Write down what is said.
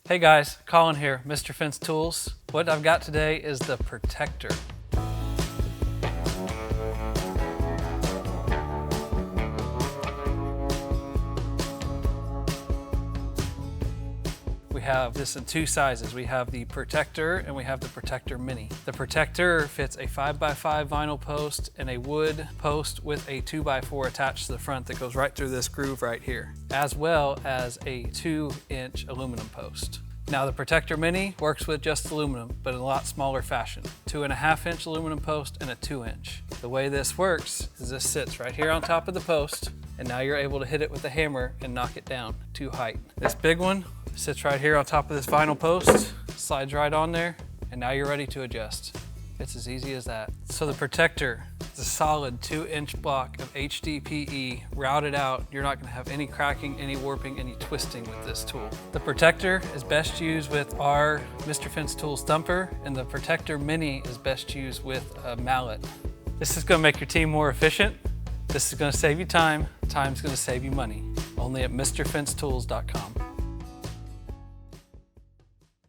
Hey guys, Colin here, Mr.Fence Tools. What I've got today is the protector. We have this in two sizes. We have the protector and we have the protector mini. The protector fits a 5x5 vinyl post and a wood post with a 2x4 attached to the front that goes right through this groove right here, as well as a 2-inch aluminum post. Now the protector mini works with just aluminum, but in a lot smaller fashion. 2.5-inch aluminum post and a 2-inch. The way this works is this sits right here on top of the post, and now you're able to hit it with a hammer and knock it down to height. This big one sits right here on top of this vinyl post, slides right on there, and now you're ready to adjust. It's as easy as that. So the protector is a solid 2-inch block of HDPE routed out. You're not gonna have any cracking, any warping, any twisting with this tool. The protector is best used with our Mr.Fence Tools Thumper, and the protector mini is best used with a mallet. This is gonna make your team more efficient. This is gonna save you time. Time's gonna save you money. Only at MrFenceTools.com.